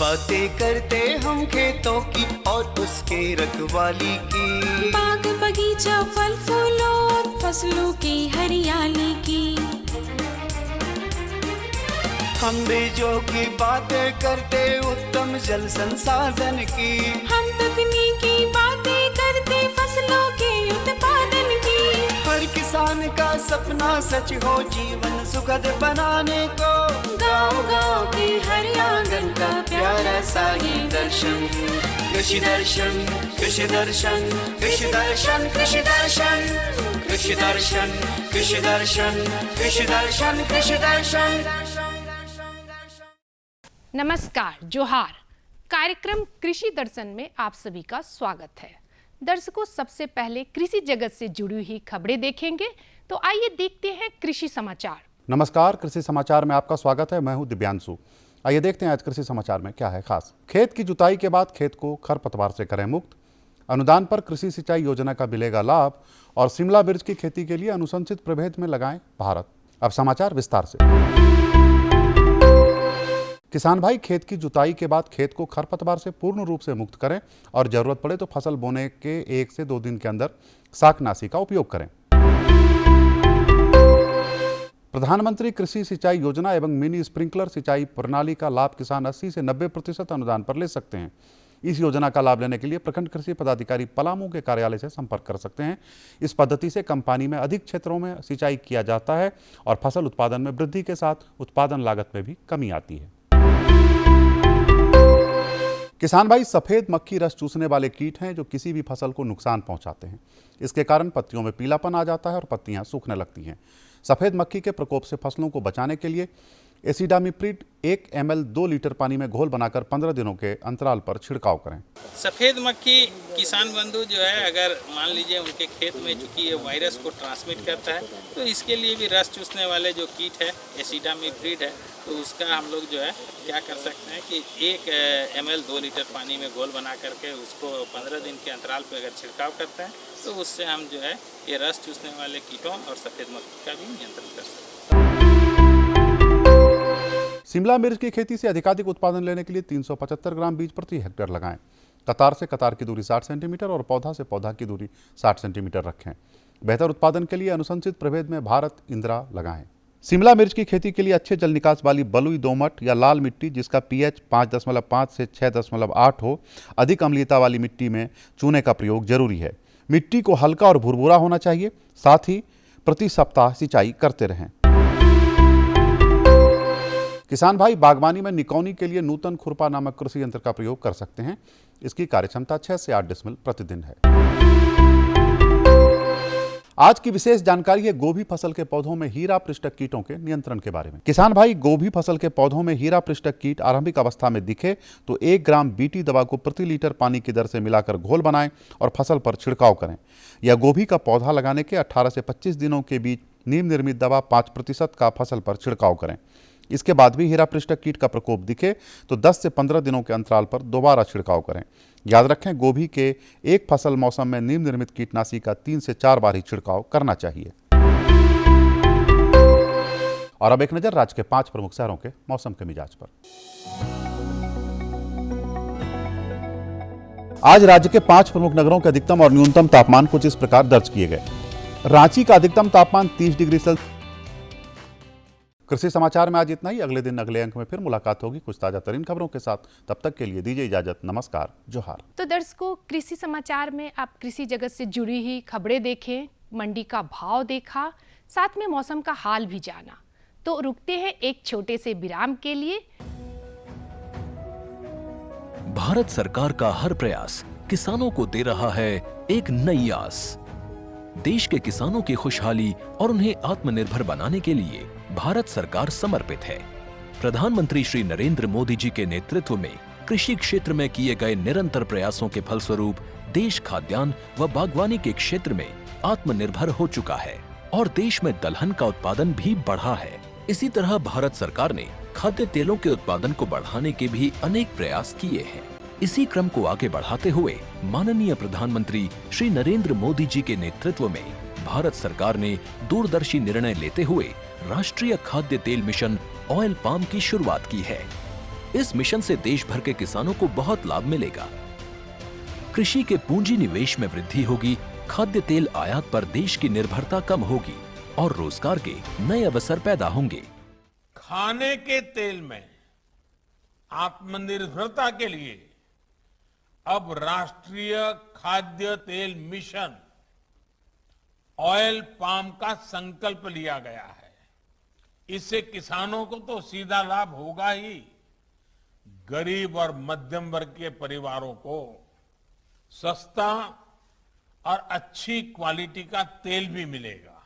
बातें करते हम खेतों की और उसके रखवाली की, बाग बगीचा फल फूलों और फसलों की हरियाली की। हम बीजों की बातें करते उत्तम जल संसाधन की, हम तकनीकी बातें करते फसलों के उत्पादन की। हर किसान का सपना सच हो जीवन सुखद बनाने को, गाँव-गाँव के हर आंगन का प्यारा सा ये दर्शन। कृषि दर्शन, कृषि दर्शन, कृषि दर्शन, कृषि दर्शन, कृषि दर्शन, कृषि दर्शन, कृषि दर्शन, कृषि दर्शन। नमस्कार, जोहार। कार्यक्रम कृषि दर्शन में आप सभी का स्वागत है। दर्शकों, सबसे पहले कृषि जगत से जुड़ी हुई खबरें देखेंगे, तो आइए देखते हैं कृषि समाचार। नमस्कार, कृषि समाचार में आपका स्वागत है। मैं हूं दिव्यांशु। आइए देखते हैं आज कृषि समाचार में क्या है खास। खेत की जुताई के बाद खेत को खरपतवार से करें मुक्त, अनुदान पर कृषि सिंचाई योजना का मिलेगा लाभ, और शिमला मिर्च की खेती के लिए अनुशंसित प्रभेद में लगाएं भारत। अब समाचार विस्तार से। किसान भाई खेत की जुताई के बाद खेत को खरपतवार से पूर्ण रूप से मुक्त करें और जरूरत पड़े तो फसल बोने के 1 से 2 दिन के अंदर शाकनाशी का उपयोग करें। प्रधानमंत्री कृषि सिंचाई योजना एवं मिनी स्प्रिंकलर सिंचाई प्रणाली का लाभ किसान 80 से 90% अनुदान पर ले सकते हैं। इस योजना का लाभ लेने के लिए प्रखंड कृषि पदाधिकारी पलामू के कार्यालय से संपर्क कर सकते हैं। इस पद्धति से कम पानी में अधिक क्षेत्रों में सिंचाई किया जाता है और फसल उत्पादन में वृद्धि के साथ उत्पादन लागत में भी कमी आती है। किसान भाई सफेद मक्खी रस चूसने वाले कीट हैं जो किसी भी फसल को नुकसान पहुंचाते हैं। इसके कारण पत्तियों में पीलापन आ जाता है और पत्तियां सूखने लगती हैं। सफेद मक्खी के प्रकोप से फसलों को बचाने के लिए एसिडामिप्रिड 1 ml 2 लीटर पानी में घोल बनाकर 15 दिनों के अंतराल पर छिड़काव करें। सफ़ेद मक्खी किसान बंधु जो है, अगर मान लीजिए उनके खेत में चूंकि ये वायरस को ट्रांसमिट करता है, तो इसके लिए भी रस चूसने वाले जो कीट है एसिडामिप्रिड है, तो उसका हम लोग जो है क्या कर सकते हैं कि 1 ml 2 लीटर पानी में घोल बना करके उसको 15 दिन के अंतराल पर अगर छिड़काव करते हैं, तो उससे हम जो है ये रस चूसने वाले कीटों और सफ़ेद मक्खी का भी नियंत्रण कर सकते हैं। शिमला मिर्च की खेती से अधिकाधिक उत्पादन लेने के लिए 375 ग्राम बीज प्रति हेक्टेयर लगाएं। कतार से कतार की दूरी 60 सेंटीमीटर और पौधा से पौधा की दूरी 60 सेंटीमीटर रखें। बेहतर उत्पादन के लिए अनुशंसित प्रभेद में भारत इंदिरा लगाएं। शिमला मिर्च की खेती के लिए अच्छे जल निकास वाली बलुई दोमट या लाल मिट्टी जिसका pH 5.5 से 6.8 हो, अधिक अम्लीयता वाली मिट्टी में चूने का प्रयोग जरूरी है। मिट्टी को हल्का और भुरभुरा होना चाहिए। साथ ही प्रति सप्ताह सिंचाई करते रहें। किसान भाई बागवानी में निकौनी के लिए नूतन खुरपा नामक कृषि यंत्र का प्रयोग कर सकते हैं। इसकी कार्यक्षमता 6 से 8 डेसिमल प्रतिदिन है। आज की विशेष जानकारी है गोभी फसल के पौधों में हीरा पृष्ठक कीटों के नियंत्रण के बारे में। किसान भाई गोभी फसल के पौधों में हीरा पृष्ठक कीट आरंभिक अवस्था में दिखे तो 1 ग्राम बीटी दवा को प्रति लीटर पानी की दर से मिलाकर घोल बनाएं और फसल पर छिड़काव करें। यह गोभी का पौधा लगाने के 18 से 25 दिनों के बीच नीम निर्मित दवा 5% का फसल पर छिड़काव करें। इसके बाद भी हीरा पृष्ठक कीट का प्रकोप दिखे तो 10 से 15 दिनों के अंतराल पर दोबारा छिड़काव करें। याद रखें, गोभी के एक फसल मौसम में नीम निर्मित कीटनाशी का 3 से 4 बार ही छिड़काव करना चाहिए। और अब एक नजर राज्य के 5 प्रमुख शहरों के मौसम के मिजाज पर। आज राज्य के 5 प्रमुख नगरों के अधिकतम और न्यूनतम तापमान कुछ इस प्रकार दर्ज किए गए। रांची का अधिकतम तापमान 30 डिग्री सेल्सियस। कृषि समाचार में आज इतना ही। अगले दिन अगले अंक में फिर मुलाकात होगी कुछ ताजा तरीन खबरों के साथ। तब तक के लिए दीजिए इजाजत। नमस्कार, जोहार। तो दर्शकों, कृषि समाचार में आप कृषि जगत से जुड़ी हुई खबरें देखें, मंडी का भाव देखा, साथ में मौसम का हाल भी जाना। तो रुकते हैं एक छोटे से विराम के लिए। भारत सरकार का हर प्रयास किसानों को दे रहा है एक नई आस। देश के किसानों की खुशहाली और उन्हें आत्मनिर्भर बनाने के लिए भारत सरकार समर्पित है। प्रधानमंत्री श्री नरेंद्र मोदी जी के नेतृत्व में कृषि क्षेत्र में किए गए निरंतर प्रयासों के फलस्वरूप देश खाद्यान्न व बागवानी के क्षेत्र में आत्मनिर्भर हो चुका है और देश में दलहन का उत्पादन भी बढ़ा है। इसी तरह भारत सरकार ने खाद्य तेलों के उत्पादन को बढ़ाने के भी अनेक प्रयास किए हैं। इसी क्रम को आगे बढ़ाते हुए माननीय प्रधानमंत्री श्री नरेंद्र मोदी जी के नेतृत्व में भारत सरकार ने दूरदर्शी निर्णय लेते हुए राष्ट्रीय खाद्य तेल मिशन ऑयल पाम की शुरुआत की है। इस मिशन से देश भर के किसानों को बहुत लाभ मिलेगा। कृषि के पूंजी निवेश में वृद्धि होगी, खाद्य तेल आयात पर देश की निर्भरता कम होगी और रोजगार के नए अवसर पैदा होंगे। खाने के तेल में आत्मनिर्भरता के लिए अब राष्ट्रीय खाद्य तेल मिशन ऑयल पाम का संकल्प लिया गया है। इससे किसानों को तो सीधा लाभ होगा ही, गरीब और मध्यम वर्ग के परिवारों को सस्ता और अच्छी क्वालिटी का तेल भी मिलेगा।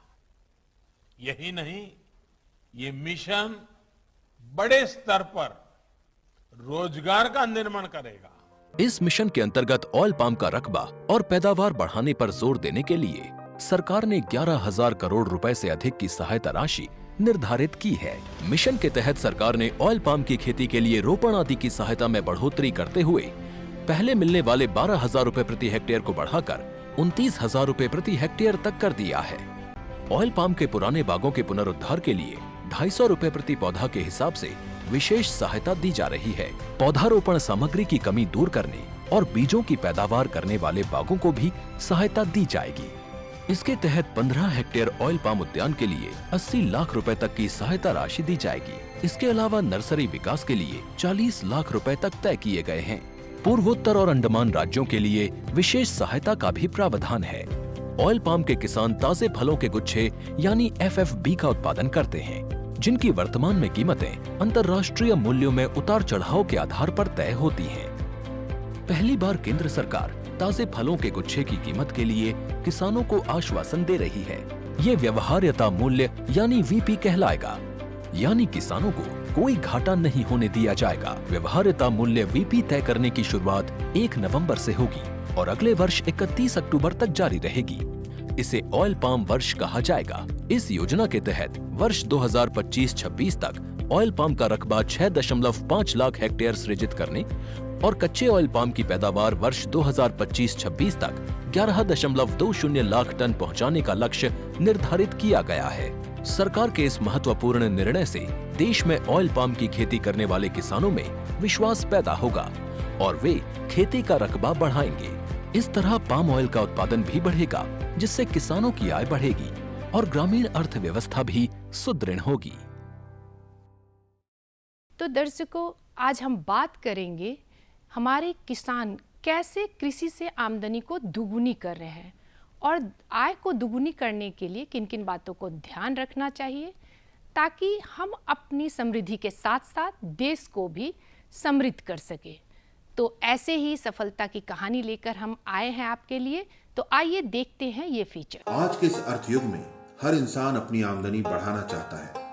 यही नहीं, ये मिशन बड़े स्तर पर रोजगार का निर्माण करेगा। इस मिशन के अंतर्गत ऑयल पाम का रकबा और पैदावार बढ़ाने पर जोर देने के लिए सरकार ने 11,000 करोड़ रुपए से अधिक की सहायता राशि निर्धारित की है। मिशन के तहत सरकार ने ऑयल पाम की खेती के लिए रोपण आदि की सहायता में बढ़ोतरी करते हुए पहले मिलने वाले 12,000 रुपए प्रति हेक्टेयर को बढ़ाकर 29,000 रुपए प्रति हेक्टेयर तक कर दिया है। ऑयल पाम के पुराने बागों के पुनरुद्धार के लिए 250 रुपए प्रति पौधा के हिसाब से विशेष सहायता दी जा रही है। पौधारोपण सामग्री की कमी दूर करने और बीजों की पैदावार करने वाले बागों को भी सहायता दी जाएगी। इसके तहत 15 हेक्टेयर ऑयल पाम उद्यान के लिए 80 लाख रुपए तक की सहायता राशि दी जाएगी। इसके अलावा नर्सरी विकास के लिए 40 लाख रुपए तक तय किए गए हैं। पूर्वोत्तर और अंडमान राज्यों के लिए विशेष सहायता का भी प्रावधान है। ऑयल पाम के किसान ताजे फलों के गुच्छे यानी FFB का उत्पादन करते हैं, जिनकी वर्तमान में कीमतें अंतर्राष्ट्रीय मूल्यों में उतार चढ़ाव के आधार पर तय होती हैं। पहली बार केंद्र सरकार ताजे फलों के गुच्छे की कीमत के लिए किसानों को आश्वासन दे रही है। ये व्यवहार्यता मूल्य यानी VP कहलाएगा, यानी किसानों को कोई घाटा नहीं होने दिया जाएगा। व्यवहार्यता मूल्य VP तय करने की शुरुआत 1 नवंबर से होगी और अगले वर्ष 31 अक्टूबर तक जारी रहेगी। इसे ऑयल पाम वर्ष कहा जाएगा। इस योजना के तहत वर्ष 2025-26 तक ऑयल पाम का रकबा 6.5 लाख हेक्टेयर सृजित करने और कच्चे ऑयल पाम की पैदावार वर्ष 2025-26 तक 11.20 लाख टन पहुंचाने का लक्ष्य निर्धारित किया गया है। सरकार के इस महत्वपूर्ण निर्णय से देश में ऑयल पाम की खेती करने वाले किसानों में विश्वास पैदा होगा और वे खेती का रकबा बढ़ाएंगे। इस तरह पाम ऑयल का उत्पादन भी बढ़ेगा, जिससे किसानों की आय बढ़ेगी और ग्रामीण अर्थव्यवस्था भी सुदृढ़ होगी। तो दर्शकों, आज हम बात करेंगे हमारे किसान कैसे कृषि से आमदनी को दुगुनी कर रहे हैं और आय को दुगुनी करने के लिए किन किन बातों को ध्यान रखना चाहिए ताकि हम अपनी समृद्धि के साथ साथ देश को भी समृद्ध कर सके। तो ऐसे ही सफलता की कहानी लेकर हम आए हैं आपके लिए। तो आइए देखते हैं ये फीचर। आज के इस अर्थयुग में हर इंसान अपनी आमदनी बढ़ाना चाहता है।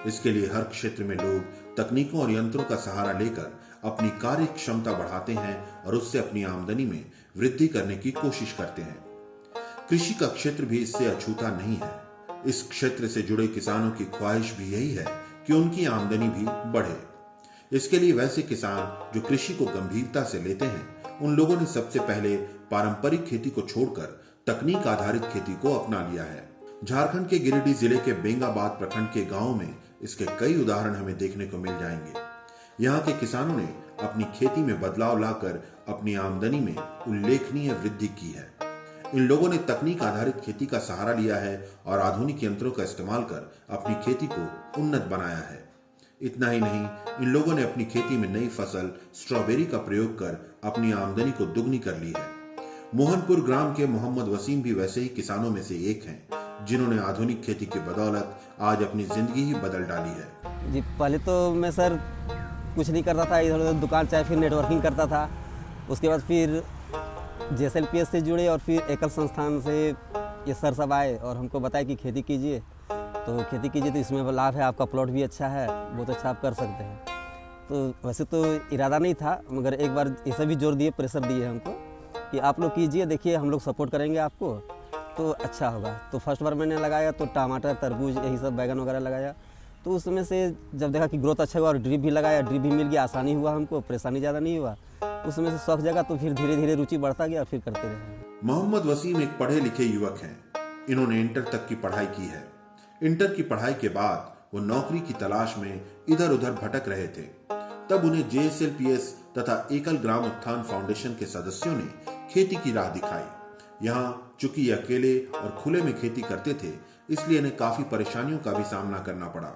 इसके लिए हर क्षेत्र में लोग तकनीकों और यंत्रों का सहारा लेकर अपनी कार्य क्षमता बढ़ाते हैं और उससे अपनी आमदनी में वृद्धि करने की कोशिश करते हैं। कृषि का क्षेत्र भी इससे अछूता नहीं है। इस क्षेत्र से जुड़े किसानों की ख्वाहिश भी यही है कि उनकी आमदनी भी बढ़े। इसके लिए वैसे किसान जो कृषि को गंभीरता से लेते हैं, उन लोगों ने सबसे पहले पारंपरिक खेती को छोड़कर तकनीक आधारित खेती को अपना लिया है। झारखंड के गिरिडीह जिले के बेंगाबाद प्रखंड के गांवों में इसके कई उदाहरण हमें देखने को मिल जाएंगे। यहाँ के किसानों ने अपनी खेती में बदलाव लाकर अपनी आमदनी में उल्लेखनीय वृद्धि की है। इन लोगों ने तकनीक आधारित खेती का सहारा लिया है और आधुनिक यंत्रों का इस्तेमाल कर अपनी खेती को उन्नत बनाया है। इतना ही नहीं, इन लोगों ने अपनी खेती में नई फसल स्ट्रॉबेरी का प्रयोग कर अपनी आमदनी को दुगनी कर ली है। मोहनपुर ग्राम के मोहम्मद वसीम भी वैसे ही किसानों में से एक हैं, जिन्होंने आधुनिक खेती की बदौलत आज अपनी जिंदगी ही बदल डाली है। जी, पहले तो मैं सर कुछ नहीं करता था, इधर उधर दुकान चाहे फिर नेटवर्किंग करता था। उसके बाद फिर JSLPS से जुड़े और फिर एकल संस्थान से ये सर सब आए और हमको बताया कि खेती कीजिए, तो खेती कीजिए तो इसमें लाभ है, आपका प्लॉट भी अच्छा है, बहुत अच्छा आप कर सकते हैं। तो वैसे तो इरादा नहीं था, मगर एक बार ऐसे भी जोर दिए, प्रेशर दिए हमको कि आप लोग कीजिए, देखिए हम लोग सपोर्ट करेंगे आपको, तो अच्छा होगा। तो फर्स्ट बार मैंने लगाया तो टमाटर, तरबूज, यही सब बैगन वगैरह लगाया। तो उस समय से जब देखा कि ग्रोथ अच्छा हुआ और ड्रिप भी लगाया, ड्रिप भी मिल गया, आसानी हुआ हमको, परेशानी ज़्यादा नहीं हुआ। उस समय से शौक जगह तो फिर धीरे धीरे रुचि बढ़ता गया और फिर करते रहे। मोहम्मद वसीम एक पढ़े लिखे युवक हैं। इन्होंने इंटर तक की पढ़ाई की है। इंटर की पढ़ाई के बाद वो नौकरी की तलाश में इधर उधर भटक रहे थे। तब उन्हें JSLPS तथा एकल ग्राम उत्थान फाउंडेशन के सदस्यों ने खेती की राह दिखाई। यहाँ चूंकि ये अकेले और खुले में खेती करते थे, इसलिए इन्हें काफी परेशानियों का भी सामना करना पड़ा।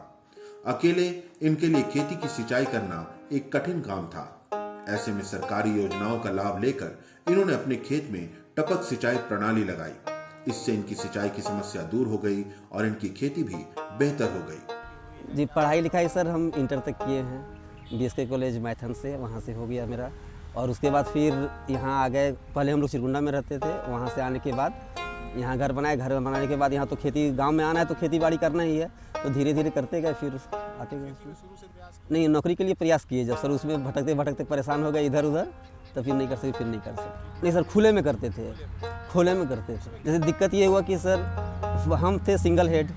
अकेले इनके लिए खेती की सिंचाई करना एक कठिन काम था। ऐसे में सरकारी योजनाओं का लाभ लेकर इन्होंने अपने खेत में टपक सिंचाई प्रणाली लगाई। इससे इनकी सिंचाई की समस्या दूर हो गई और इनकी खेती भी बेहतर हो गई। जी, पढ़ाई लिखाई सर हम इंटर तक किए हैं BSK कॉलेज मैथन से, वहाँ से हो गया मेरा। और उसके बाद फिर यहाँ आ गए। पहले हम लोग चिरकुंडा में रहते थे, वहाँ से आने के बाद यहाँ घर बनाए। घर बनाने के बाद यहाँ तो खेती, गांव में आना है तो खेती बाड़ी करना ही है, तो धीरे धीरे करते गए, फिर आते गए। नहीं, नौकरी के लिए प्रयास किए, जब सर उसमें भटकते भटकते परेशान हो गए इधर उधर, तो फिर नहीं कर सकते। नहीं सर, खुले में करते थे, खुले में करते थे। जैसे दिक्कत ये हुआ कि सर हम थे सिंगल हेड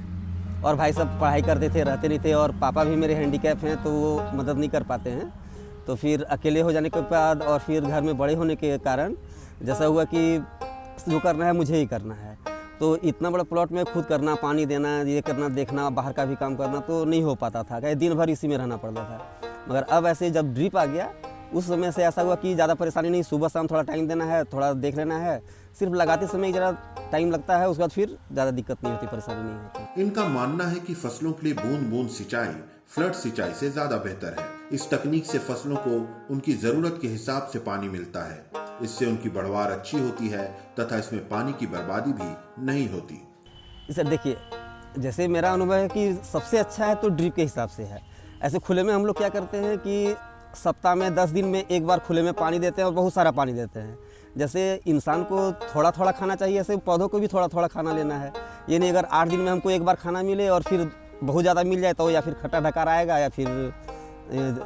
और भाई सब पढ़ाई करते थे, रहते नहीं थे, और पापा भी मेरे हैंडीकैप हैं तो वो मदद नहीं कर पाते हैं। तो फिर अकेले हो जाने के बाद और फिर घर में बड़े होने के कारण जैसा हुआ कि जो करना है मुझे ही करना है। तो इतना बड़ा प्लॉट में खुद करना, पानी देना, ये करना, देखना, बाहर का भी काम करना तो नहीं हो पाता था, कहीं दिन भर इसी में रहना पड़ता था। मगर अब ऐसे जब ड्रिप आ गया, उस समय से ऐसा हुआ कि ज़्यादा परेशानी नहीं, सुबह शाम थोड़ा टाइम देना है, थोड़ा देख लेना है, सिर्फ लगाते समय ज़रा टाइम लगता है, उसके बाद फिर ज़्यादा दिक्कत नहीं होती, परेशानी नहीं होती। इनका मानना है कि फसलों के लिए बूंद बूंद सिंचाई फ्लड सिंचाई से ज्यादा बेहतर है। इस तकनीक से फसलों को उनकी जरूरत के हिसाब से पानी मिलता है। इससे उनकी बढ़वार अच्छी होती है तथा इसमें पानी की बर्बादी भी नहीं होती। सर देखिए, जैसे मेरा अनुभव है कि सबसे अच्छा है तो ड्रिप के हिसाब से है। ऐसे खुले में हम लोग क्या करते हैं कि सप्ताह में 10 दिन में एक बार खुले में पानी देते हैं और बहुत सारा पानी देते हैं। जैसे इंसान को थोड़ा थोड़ा खाना चाहिए, ऐसे पौधों को भी थोड़ा थोड़ा खाना लेना है। ये नहीं अगर 8 दिन में हमको एक बार खाना मिले और फिर बहुत ज़्यादा मिल जाए तो या फिर खट्टा ढकार आएगा या फिर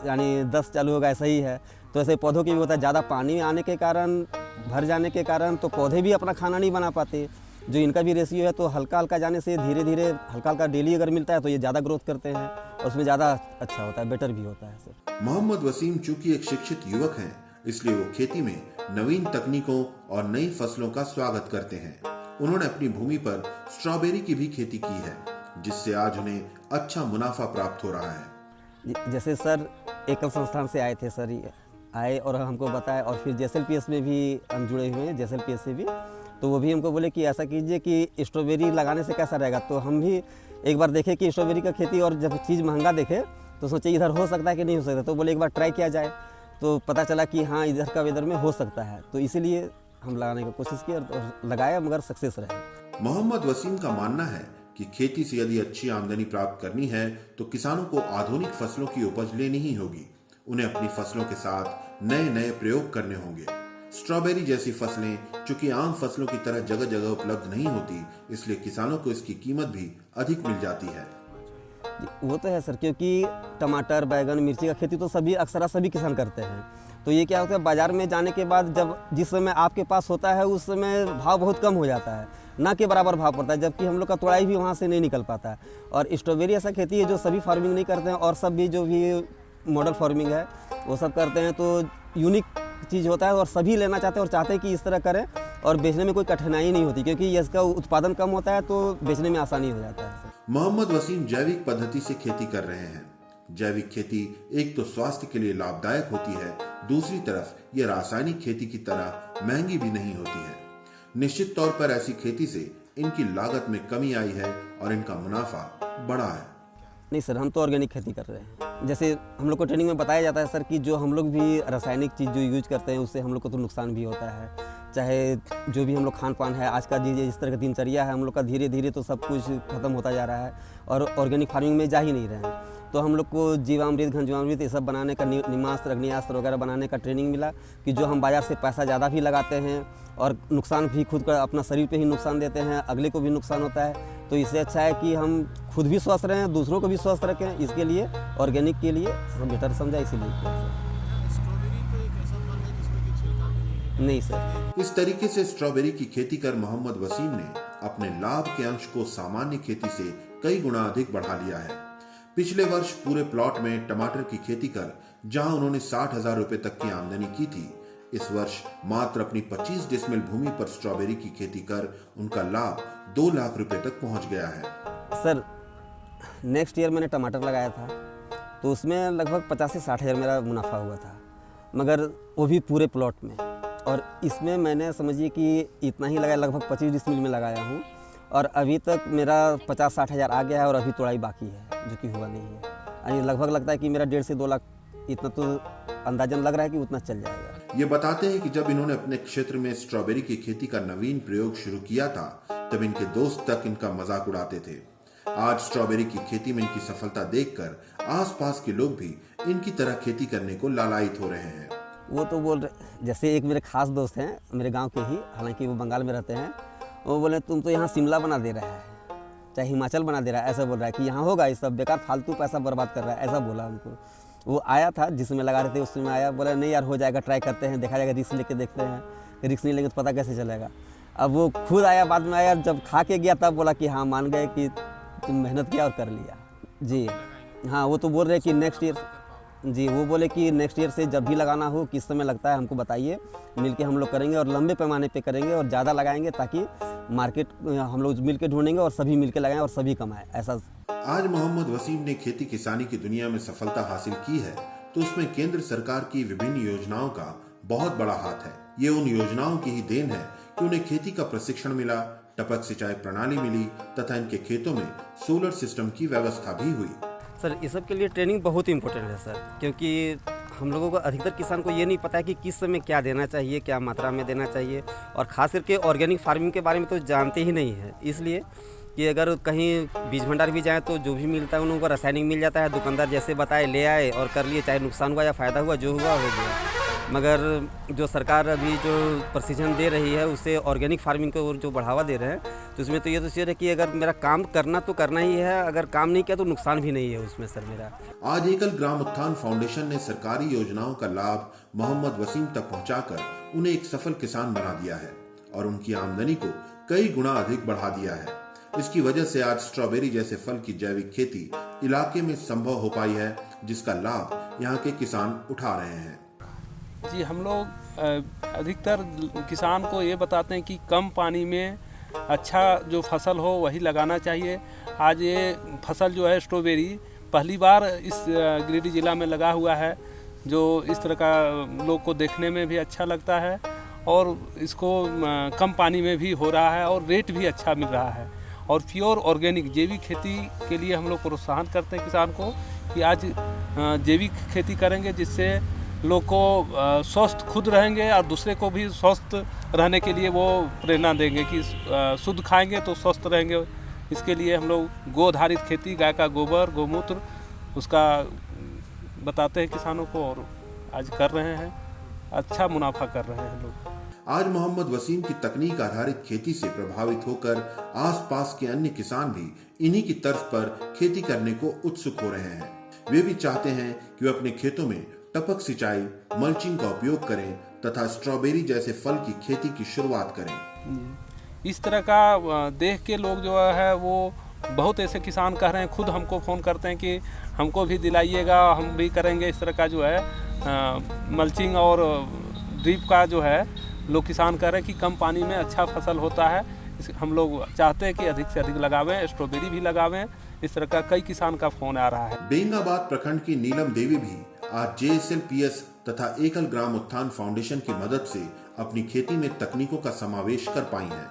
यानी 10 चालू होगा, ऐसा ही है। तो ऐसे पौधों की भी होता है, ज़्यादा पानी आने के कारण, भर जाने के कारण तो पौधे भी अपना खाना नहीं बना पाते। जो इनका भी रेशियो है तो हल्का हल्का जाने से धीरे धीरे हल्का हल्का डेली अगर मिलता है तो ये ज़्यादा ग्रोथ करते हैं और उसमें ज़्यादा अच्छा होता है, बेटर भी होता है सर। मोहम्मद वसीम चूंकि एक शिक्षित युवक हैं, इसलिए वो खेती में नवीन तकनीकों और नई फसलों का स्वागत करते हैं। उन्होंने अपनी भूमि पर स्ट्रॉबेरी की भी खेती की है, जिससे आज उन्हें अच्छा मुनाफा प्राप्त हो रहा है। जैसे सर एकल संस्थान से आए थे सर, ये आए और हमको बताया, और फिर JSLPS में भी हम जुड़े हुए हैं, JSLPS से भी। तो वो भी हमको बोले कि ऐसा कीजिए कि स्ट्रॉबेरी लगाने से कैसा रहेगा। तो हम भी एक बार देखे कि स्ट्रॉबेरी का खेती, और जब चीज़ महंगा देखे तो सोचे इधर हो सकता है कि नहीं हो सकता। तो बोले एक बार ट्राई किया जाए, तो पता चला कि हाँ इधर का वेदर में हो सकता है। तो इसीलिए हम लगाने की कोशिश की और लगाया, मगर सक्सेस रहे। मोहम्मद वसीम का मानना है कि खेती से यदि अच्छी आमदनी प्राप्त करनी है तो किसानों को आधुनिक फसलों की उपज लेनी ही होगी। उन्हें अपनी फसलों के साथ नए नए प्रयोग करने होंगे। स्ट्रॉबेरी जैसी फसलें चूंकि आम फसलों की तरह जगह जगह उपलब्ध नहीं होती, इसलिए किसानों को इसकी कीमत भी अधिक मिल जाती है। वो तो है सर, क्योंकि टमाटर, बैगन, मिर्ची का खेती तो सभी किसान करते हैं। तो ये क्या होता है, बाजार में जाने के बाद जब जिस समय आपके पास होता है उस समय भाव बहुत कम हो जाता है, ना के बराबर भाव पड़ता है, जबकि हम लोग का तोड़ाई भी वहाँ से नहीं निकल पाता है। और स्ट्रॉबेरी ऐसा खेती है जो सभी फार्मिंग नहीं करते हैं, और सब भी जो भी मॉडल फार्मिंग है वो सब करते हैं। तो यूनिक चीज़ होता है और सभी लेना चाहते हैं और चाहते हैं कि इस तरह करें, और बेचने में कोई कठिनाई नहीं होती, क्योंकि इसका उत्पादन कम होता है तो बेचने में आसानी हो जाता है। मोहम्मद वसीम जैविक पद्धति से खेती कर रहे हैं। जैविक खेती एक तो स्वास्थ्य के लिए लाभदायक होती है, दूसरी तरफ यह रासायनिक खेती की तरह महंगी भी नहीं होती है। निश्चित तौर पर ऐसी खेती से इनकी लागत में कमी आई है और इनका मुनाफा बढ़ा है। नहीं सर, हम तो ऑर्गेनिक खेती कर रहे हैं। जैसे हम लोग को ट्रेनिंग में बताया जाता है सर कि जो हम लोग भी रासायनिक चीज़ जो यूज करते हैं उससे हम लोग को तो नुकसान भी होता है। चाहे जो भी हम लोग खान पान है, आज का जिस तरह का दिनचर्या है हम लोग का, धीरे धीरे तो सब कुछ खत्म होता जा रहा है और ऑर्गेनिक फार्मिंग में जा ही नहीं रहे हैं। तो हम लोग को जीवामृत, घनजीवामृत ये सब बनाने का, निमास्त्र, अग्नियास्त्र वगैरह बनाने का ट्रेनिंग मिला कि जो हम बाज़ार से पैसा ज़्यादा भी लगाते हैं और नुकसान भी खुद का अपना शरीर पे ही नुकसान देते हैं, अगले को भी नुकसान होता है। तो इससे अच्छा है कि हम खुद भी स्वस्थ रहें, दूसरों को भी स्वस्थ रखें। इसके लिए ऑर्गेनिक के लिए बेटर समझा, इसीलिए। नहीं सर, इस तरीके से स्ट्रॉबेरी की खेती कर मोहम्मद वसीम ने अपने लाभ के अंश को सामान्य खेती से कई गुना अधिक बढ़ा लिया है। पिछले वर्ष पूरे प्लॉट में टमाटर की खेती कर जहां उन्होंने 60,000 रुपए तक की आमदनी की थी, इस वर्ष मात्र अपनी 25 डिसमिल भूमि पर स्ट्रॉबेरी की खेती कर उनका लाभ 2 लाख रुपए तक पहुंच गया है। सर नेक्स्ट ईयर मैंने टमाटर लगाया था, तो उसमें लगभग 50 से 60 हज़ार मेरा मुनाफा हुआ था, मगर वो भी पूरे प्लॉट में। और इसमें मैंने समझिए कि इतना ही लगाया, लगभग 25 डिसमिल में लगाया हूँ, और अभी तक मेरा 50-60 हज़ार आ गया है और अभी तोड़ाई बाकी है, जो कि हुआ नहीं है। यानी लगभग लगता है कि मेरा 1.5 से 2 लाख इतना तो अंदाजन लग रहा है कि उतना चल जाएगा। ये बताते हैं कि जब इन्होंने अपने क्षेत्र में स्ट्रॉबेरी की खेती का नवीन प्रयोग शुरू किया था, तब इनके दोस्त तक इनका मजाक उड़ाते थे। आज स्ट्रॉबेरी की खेती में इनकी सफलता देखकर आसपास के लोग भी इनकी तरह खेती करने को लालायित हो रहे हैं। वो तो बोल रहे, जैसे एक मेरे खास दोस्त हैं मेरे गांव के ही, हालांकि वो बंगाल में रहते हैं, वो बोले तुम तो यहाँ शिमला बना दे रहा है, चाहे हिमाचल बना दे रहा है, ऐसा बोल रहा है कि यहाँ होगा ये सब, बेकार फालतू पैसा बर्बाद कर रहा है, ऐसा बोला हमको। वो आया था जिसमें लगा रहे थे, उसमें आया, बोला नहीं यार हो जाएगा, ट्राई करते हैं, देखा जाएगा, रिस्क लेके देखते हैं, रिस्क नहीं लेंगे तो पता कैसे चलेगा। अब वो खुद आया बाद में, आया जब खा के गया तब बोला कि हाँ मान गए कि तुम मेहनत किया और कर लिया। जी हाँ, वो तो बोल रहे कि नेक्स्ट ईयर, जी वो बोले कि नेक्स्ट ईयर से जब भी लगाना हो, किस समय लगता है हमको बताइए, मिलके हम लोग करेंगे और लंबे पैमाने पे करेंगे और ज़्यादा लगाएंगे, ताकि मार्केट हम लोग मिलके ढूंढेंगे और सभी मिलके लगाएं और सभी कमाएं, ऐसा। आज मोहम्मद वसीम ने खेती किसानी की दुनिया में सफलता हासिल की है, तो उसमें केंद्र सरकार की विभिन्न योजनाओं का बहुत बड़ा हाथ है। ये उन योजनाओं की ही देन है कि उन्हें खेती का प्रशिक्षण मिला, टपक सिंचाई प्रणाली मिली तथा इनके खेतों में सोलर सिस्टम की व्यवस्था भी हुई। सर इस सब के लिए ट्रेनिंग बहुत इंपॉर्टेंट है सर, क्योंकि हम लोगों को अधिकतर किसान को ये नहीं पता है कि किस समय क्या देना चाहिए, क्या मात्रा में देना चाहिए, और ख़ास करके ऑर्गेनिक फार्मिंग के बारे में तो जानते ही नहीं है। इसलिए कि अगर कहीं बीज भंडार भी जाए तो जो भी मिलता है उन लोगों को रासायनिक मिल जाता है, दुकानदार जैसे बताए ले आए और कर लिए, चाहे नुकसान हुआ या फ़ायदा हुआ, जो हुआ हो गया। मगर जो सरकार अभी जो प्रशिक्षण दे रही है उससे ऑर्गेनिक फार्मिंग को जो बढ़ावा दे रहे हैं, तो उसमें तो ये तो चाहिए है कि अगर मेरा काम करना तो करना ही है, अगर काम नहीं किया तो नुकसान भी नहीं है उसमें सर मेरा। आज एकल ग्राम उत्थान फाउंडेशन ने सरकारी योजनाओं का लाभ मोहम्मद वसीम तक पहुंचाकर उन्हें एक सफल किसान बना दिया है और उनकी आमदनी को कई गुना अधिक बढ़ा दिया है। इसकी वजह से आज स्ट्रॉबेरी जैसे फल की जैविक खेती इलाके में संभव हो पाई है, जिसका लाभ यहाँ के किसान उठा रहे हैं। जी हम लोग अधिकतर किसान को ये बताते हैं कि कम पानी में अच्छा जो फसल हो वही लगाना चाहिए। आज ये फसल जो है स्ट्रॉबेरी पहली बार इस गिरिडीह जिला में लगा हुआ है, जो इस तरह का लोग को देखने में भी अच्छा लगता है और इसको कम पानी में भी हो रहा है और रेट भी अच्छा मिल रहा है। और प्योर ऑर्गेनिक जैविक खेती के लिए हम लोग प्रोत्साहन करते हैं किसान को कि आज जैविक खेती करेंगे, जिससे लोग को स्वस्थ खुद रहेंगे और दूसरे को भी स्वस्थ रहने के लिए वो प्रेरणा देंगे कि शुद्ध खाएंगे तो स्वस्थ रहेंगे। इसके लिए हम लोग गोधारित खेती, गाय का गोबर, गोमूत्र, उसका बताते हैं किसानों को और आज कर रहे हैं, अच्छा मुनाफा कर रहे हैं लोग। आज मोहम्मद वसीम की तकनीक आधारित खेती से प्रभावित होकर आसपास के अन्य किसान भी इन्हीं की तर्ज पर खेती करने को उत्सुक हो रहे हैं। वे भी चाहते हैं कि वे अपने खेतों में टपक सिंचाई, मल्चिंग का उपयोग करें तथा स्ट्रॉबेरी जैसे फल की खेती की शुरुआत करें। इस तरह का देख के लोग जो है वो बहुत ऐसे किसान कह रहे हैं, खुद हमको फ़ोन करते हैं कि हमको भी दिलाइएगा, हम भी करेंगे। इस तरह का जो है मल्चिंग और ड्रिप का जो है लोग किसान कह रहे हैं कि कम पानी में अच्छा फसल होता है। हम लोग चाहते हैं कि अधिक से अधिक लगावें, स्ट्रॉबेरी भी लगावें। इस तरह का कई किसान का फोन आ रहा है। बेंगाबाद प्रखंड की नीलम देवी भी आज JSLPS तथा एकल ग्राम उत्थान फाउंडेशन की मदद से अपनी खेती में तकनीकों का समावेश कर पाई हैं।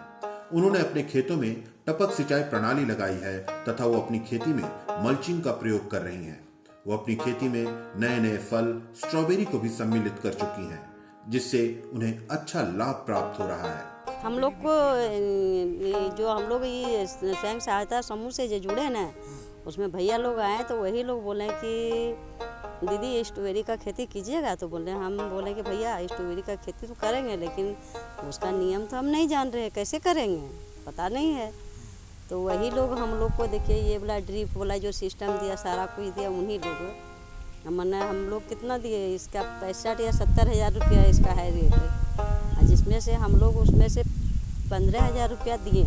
उन्होंने अपने खेतों में टपक सिंचाई प्रणाली लगाई है तथा वो अपनी खेती में मल्चिंग का प्रयोग कर रही हैं। वो अपनी खेती में नए नए फल स्ट्रॉबेरी को भी सम्मिलित कर चुकी हैं, जिससे उन्हें अच्छा लाभ प्राप्त हो रहा है। हम लोग को जो हम लोग ये स्वयं सहायता समूह से जो जुड़े ना, उसमें भैया लोग आए तो वही लोग बोले कि दीदी स्ट्रॉबेरी का खेती कीजिएगा। तो बोले, हम बोले कि भैया स्ट्रॉबेरी का खेती तो करेंगे, लेकिन उसका नियम तो हम नहीं जान रहे, कैसे करेंगे पता नहीं है। तो वही लोग हम लोग को देखिए ये वाला ड्रिप वाला जो सिस्टम दिया, सारा कुछ दिया, उन्हीं लोग मैंने हम लोग कितना दिए, इसका 65 या 70 हज़ार रुपया इसका है रेट, जिसमें से हम लोग उसमें से 15 हज़ार रुपया दिए।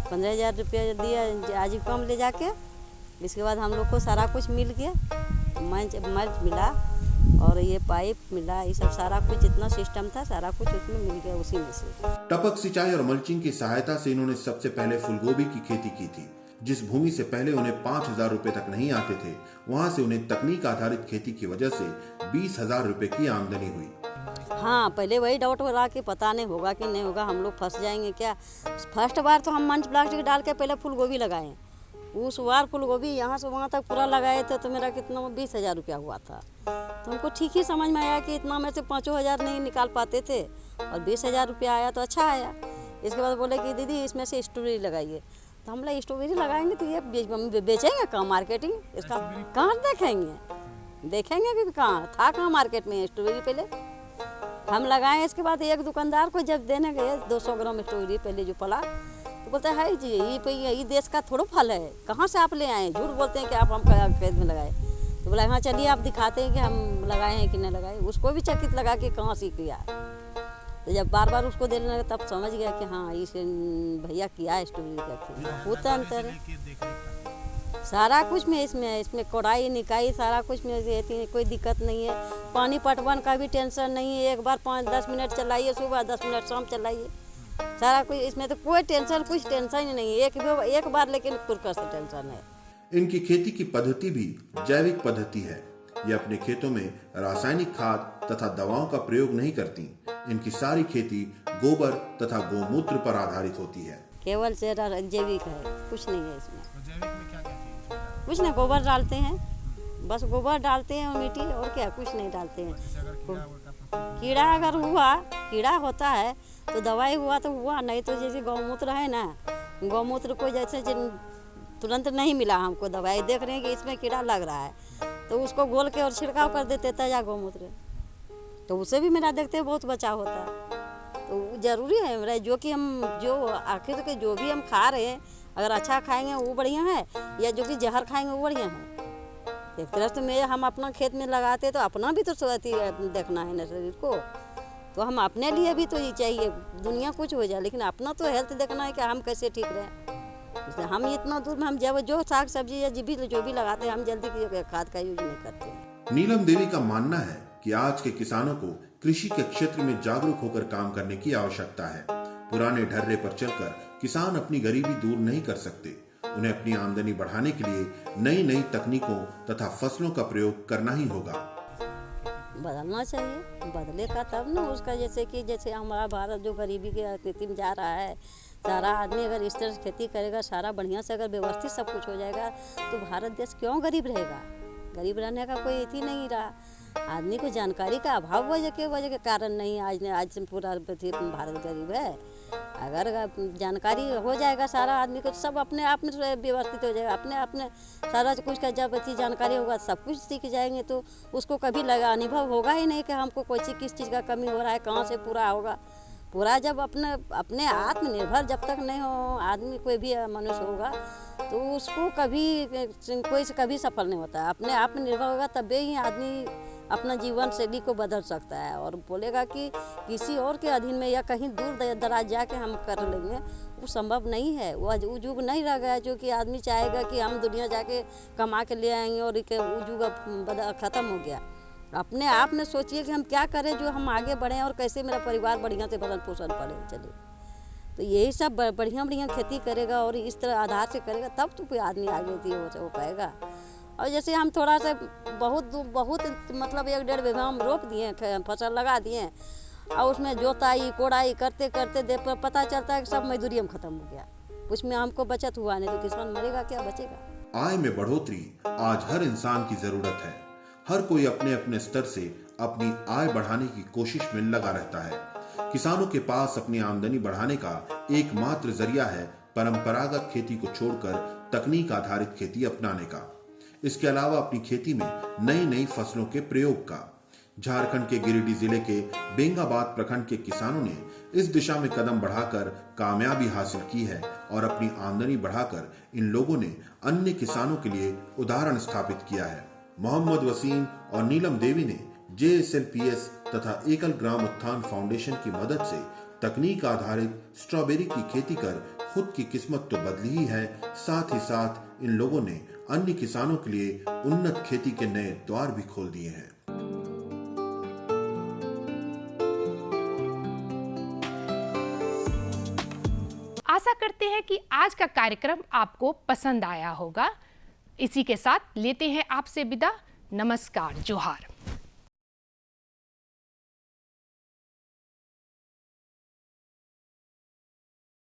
15 हज़ार रुपया दिया आज कम ले जाके। इसके बाद हम लोग को सारा कुछ मिल गया, मल्च मिला और ये पाइप मिला, ये सब सारा कुछ जितना सिस्टम था सारा कुछ उसमें मिल गया उसी में से। टपक सिंचाई और मल्चिंग की सहायता से इन्होंने सबसे पहले फूलगोभी की खेती की थी, जिस भूमि से पहले उन्हें 5,000 रुपए तक नहीं आते थे, वहां से उन्हें तकनीक आधारित खेती की वजह से 20,000 रुपए की आमदनी हुई। हाँ, पहले वही डाउट हो रहा कि पता नहीं होगा कि नहीं होगा, हम लोग फंस जाएंगे क्या। फर्स्ट बार तो हम मंच प्लास्टिक डाल के पहले फूल गोभी लगाए। उस बार फूल गोभी यहाँ से वहाँ तक पूरा लगाए थे तो मेरा कितना 20,000 रुपया हुआ था। तो हमको ठीक ही समझ में आया कि इतना में से 5,000 नहीं निकाल पाते थे और 20,000 रुपया आया तो अच्छा आया। इसके बाद बोले कि दीदी इसमें से स्ट्रॉबेरी लगाइए। तो हम लोग स्ट्रॉबेरी लगाएंगे तो ये बेचेंगे कहाँ, मार्केटिंग इसका कहाँ देखेंगे कि कहाँ था, कहाँ मार्केट में स्ट्रॉबेरी। पहले हम लगाए, इसके बाद एक दुकानदार को जब देने गए 200 ग्राम स्ट्रॉबेरी पहले जो पड़ा तो बोलते है जी ये देश का थोड़ा फल है, कहाँ से आप ले आए। झूठ बोलते हैं कि आप हम खेत में लगाए। तो बोला हाँ चलिए आप दिखाते हैं कि हम लगाए हैं कि नहीं लगाए। उसको भी चकित लगा कि कहाँ से किया। तो जब बार बार उसको देने लगा तब समझ गया कि हाँ इस भैया किया है स्ट्रॉबेरी का खेती। बहुत अंतर है सारा कुछ में, इसमें कोड़ाई निकाई सारा कुछ में रहती है, कोई दिक्कत नहीं है। पानी पटवन का भी टेंशन नहीं है, एक बार 5-10 मिनट चलाइए सुबह, 10 मिनट शाम चलाइए, सारा कुछ इसमें तो कोई टेंशन, कुछ टेंशन ही नहीं है। एक बार लेकिन कुरकर से टेंशन है। इनकी खेती की पद्धति भी जैविक पद्धति है। ये अपने खेतों में रासायनिक खाद तथा दवाओं का प्रयोग नहीं करती। इनकी सारी खेती गोबर तथा गौमूत्र पर आधारित होती है। केवल से जैविक है, कुछ नहीं है इसमें। कुछ नहीं, गोबर डालते हैं, बस गोबर डालते हैं और मिट्टी, और क्या कुछ नहीं डालते हैं। कीड़ा अगर हुआ, कीड़ा होता है तो दवाई हुआ तो हुआ, नहीं तो जैसे गौमूत्र है ना, गौमूत्र को जैसे तुरंत नहीं मिला हमको दवाई, देख रहे हैं कि इसमें कीड़ा लग रहा है तो उसको घोल के और छिड़काव कर देते ताजा गौमूत्र, तो उससे भी मेरा देखते हैं बहुत बचाव होता है। तो जरूरी है मेरा जो आखिर के जो भी हम खा रहे हैं अगर अच्छा खाएंगे वो बढ़िया है, या जो कि जहर खाएंगे वो बढ़िया है। एक तरफ तो हम अपना खेत में लगाते तो अपना भी तो देखना है ना शरीर को, तो हम अपने लिए भी तो ये चाहिए, दुनिया कुछ हो जाए लेकिन अपना तो हेल्थ देखना है कि हम कैसे ठीक रहें। हम इतना दूर में हम जब जो साग सब्जी या जो भी लगाते हैं हम जल्दी खाद का यूज नहीं करते। नीलम देवी का मानना है कि आज के किसानों को कृषि के क्षेत्र में जागरूक होकर काम करने की आवश्यकता है। पुराने ढर्रे पर चलकर किसान अपनी गरीबी दूर नहीं कर सकते। उन्हें अपनी आमदनी बढ़ाने के लिए नई नई तकनीकों तथा फसलों का प्रयोग करना ही होगा। बदलना चाहिए, बदलेगा तब ना उसका, जैसे हमारा भारत जो गरीबी के स्थिति में जा रहा है, सारा आदमी अगर इस तरह से खेती करेगा, सारा बढ़िया से अगर व्यवस्थित सब कुछ हो जाएगा तो भारत देश क्यों गरीब रहेगा। गरीब रहने का कोई इति नहीं रहा। आदमी को जानकारी का अभाव वजह के कारण नहीं आज से पूरा भारत गरीब है। अगर जानकारी हो जाएगा सारा आदमी को, सब अपने आप में व्यवस्थित हो जाएगा, अपने सारा कुछ का जब अच्छी जानकारी होगा सब कुछ सीख जाएंगे तो उसको कभी अनुभव होगा ही नहीं कि हमको किस चीज़ का कमी हो रहा है, कहाँ से पूरा होगा। पूरा जब अपने आत्मनिर्भर जब तक नहीं हो आदमी, कोई भी मनुष्य होगा तो उसको कभी सफल नहीं होता है। अपने आप में निर्भर होगा तभी ही आदमी अपना जीवन शैली को बदल सकता है और बोलेगा कि किसी और के अधीन में या कहीं दूर दराज जाके हम कर लेंगे, वो संभव नहीं है। वो युग नहीं रह गया जो कि आदमी चाहेगा कि हम दुनिया जाके कमा के ले आएंगे और वो युग ख़त्म हो गया। अपने आप में सोचिए कि हम क्या करें जो हम आगे बढ़ें और कैसे मेरा परिवार बढ़िया से भरण पोषण पड़े चले। तो यही सब बढ़िया खेती करेगा और इस तरह आधार से करेगा तब तो कोई आदमी आगे हो पाएगा। और जैसे हम थोड़ा सा बहुत मतलब 1-1.5 बीघा हम रोप दिए, फसल लगा दिए और उसमें जोताई कोड़ाई करते करते पता चलता है कि सब मजदूरी हम खत्म हो गया, उसमें हमको बचत हुआ नहीं तो किसान मरेगा क्या, बचेगा। आय में बढ़ोतरी आज हर इंसान की जरूरत है। हर कोई अपने अपने स्तर से अपनी आय बढ़ाने की कोशिश में लगा रहता है। किसानों के पास अपनी आमदनी बढ़ाने का एकमात्र जरिया है परंपरागत खेती को छोड़कर तकनीक आधारित खेती अपनाने का। इसके अलावा अपनी खेती में नई नई फसलों के प्रयोग का। झारखंड के गिरिडीह जिले के बेंगाबाद प्रखंड के किसानों ने इस दिशा में कदम बढ़ाकर कामयाबी हासिल की है और अपनी आमदनी बढ़ाकर इन लोगों ने अन्य किसानों के लिए उदाहरण स्थापित किया है। मोहम्मद वसीम और नीलम देवी ने JSLPS तथा एकल ग्राम उत्थान फाउंडेशन की मदद से तकनीक आधारित स्ट्रॉबेरी की खेती कर खुद की किस्मत तो बदली ही है, साथ ही साथ इन लोगों ने अन्य किसानों के लिए उन्नत खेती के नए द्वार भी खोल दिए हैं। आशा करते हैं कि आज का कार्यक्रम आपको पसंद आया होगा। इसी के साथ लेते हैं आपसे विदा। नमस्कार, जोहार।